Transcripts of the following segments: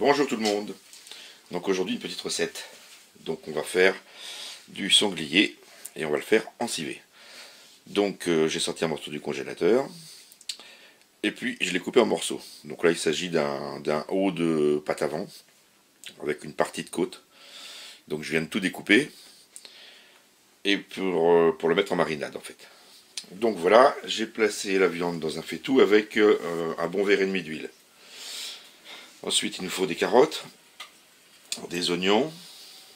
Bonjour tout le monde. Donc aujourd'hui une petite recette. Donc on va faire du sanglier et on va le faire en civet. Donc j'ai sorti un morceau du congélateur et puis je l'ai coupé en morceaux. Donc là il s'agit d'un haut de pâte à vent avec une partie de côte. Donc je viens de tout découper et pour le mettre en marinade en fait. Donc voilà, j'ai placé la viande dans un faitout avec un bon verre et demi d'huile. Ensuite il nous faut des carottes, des oignons,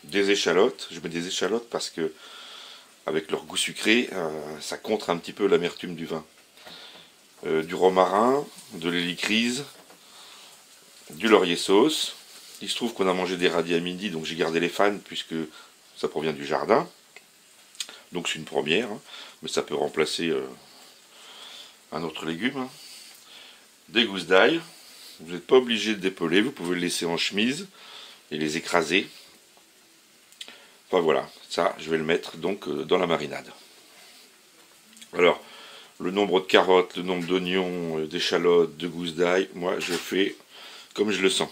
des échalotes. Je mets des échalotes parce que avec leur goût sucré, ça contre un petit peu l'amertume du vin. Du romarin, de l'hélicryse, du laurier sauce. Il se trouve qu'on a mangé des radis à midi, donc j'ai gardé les fans puisque ça provient du jardin. Donc c'est une première, hein, mais ça peut remplacer un autre légume. Hein. Des gousses d'ail. Vous n'êtes pas obligé de dépeler, vous pouvez le laisser en chemise et les écraser. Enfin voilà, ça je vais le mettre donc dans la marinade. Alors, le nombre de carottes, le nombre d'oignons, d'échalotes, de gousses d'ail, moi je fais comme je le sens.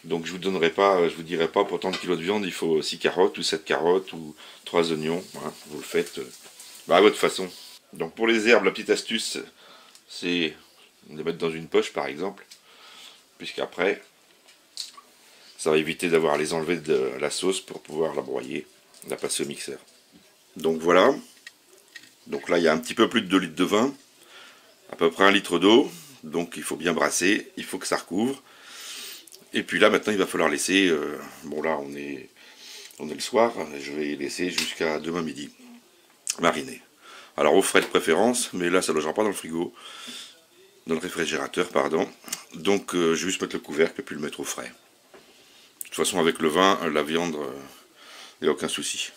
Donc je vous donnerai pas, je vous dirai pas pour tant de kilos de viande il faut 6 carottes ou 7 carottes ou 3 oignons. Hein, vous le faites à votre façon. Donc pour les herbes, la petite astuce, c'est de les mettre dans une poche par exemple, puisqu'après ça va éviter d'avoir à les enlever de la sauce pour pouvoir la broyer, la passer au mixeur. Donc voilà, donc là il y a un petit peu plus de 2 litres de vin, à peu près 1 litre d'eau, donc il faut bien brasser, il faut que ça recouvre. Et puis là maintenant il va falloir laisser, bon là on est le soir, je vais laisser jusqu'à demain midi, mariner. Alors au frais de préférence, mais là ça ne logera pas dans le frigo, dans le réfrigérateur pardon, donc je vais juste mettre le couvercle et puis le mettre au frais. De toute façon avec le vin, la viande, il n'y a aucun souci.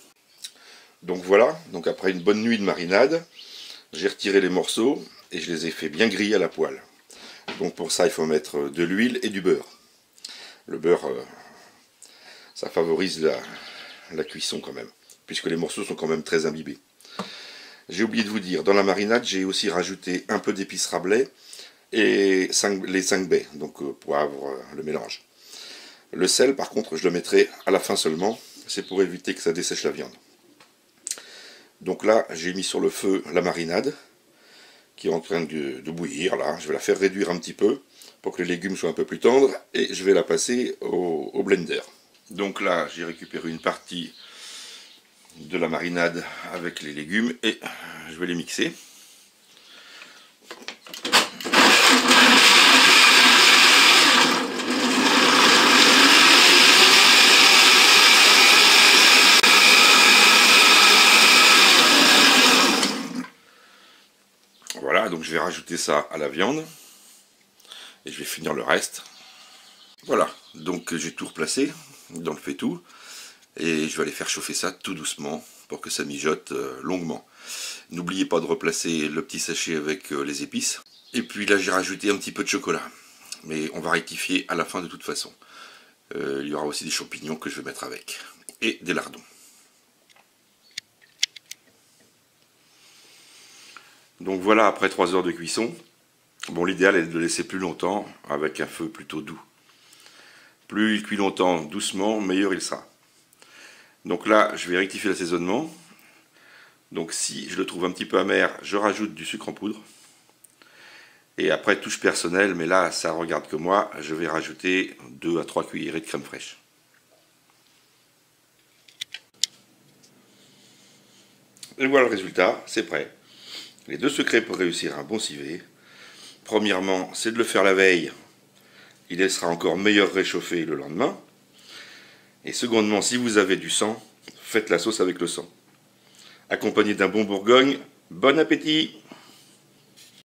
Donc voilà, donc après une bonne nuit de marinade, j'ai retiré les morceaux et je les ai fait bien griller à la poêle. Donc pour ça il faut mettre de l'huile et du beurre. Le beurre, ça favorise la cuisson quand même, puisque les morceaux sont quand même très imbibés. J'ai oublié de vous dire, dans la marinade, j'ai aussi rajouté un peu d'épices Rabelais et les 5 baies, donc poivre, le mélange. Le sel, par contre, je le mettrai à la fin seulement, c'est pour éviter que ça dessèche la viande. Donc là, j'ai mis sur le feu la marinade, qui est en train de bouillir, là. Je vais la faire réduire un petit peu, pour que les légumes soient un peu plus tendres, et je vais la passer au blender. Donc là, j'ai récupéré une partie de la marinade avec les légumes, et je vais les mixer. Voilà, donc je vais rajouter ça à la viande. Et je vais finir le reste. Voilà, donc j'ai tout replacé dans le faitout. Et je vais aller faire chauffer ça tout doucement pour que ça mijote longuement. N'oubliez pas de replacer le petit sachet avec les épices. Et puis là j'ai rajouté un petit peu de chocolat. Mais on va rectifier à la fin de toute façon. Il y aura aussi des champignons que je vais mettre avec. Et des lardons. Donc voilà, après 3 heures de cuisson. Bon, l'idéal est de le laisser plus longtemps avec un feu plutôt doux. Plus il cuit longtemps doucement, meilleur il sera. Donc là, je vais rectifier l'assaisonnement. Donc si je le trouve un petit peu amer, je rajoute du sucre en poudre. Et après, touche personnelle, mais là, ça regarde que moi, je vais rajouter 2 à 3 cuillerées de crème fraîche. Et voilà le résultat, c'est prêt. Les 2 secrets pour réussir un bon civet. Premièrement, c'est de le faire la veille. Il sera encore meilleur réchauffé le lendemain. Et secondement, si vous avez du sang, faites la sauce avec le sang. Accompagné d'un bon bourgogne, bon appétit!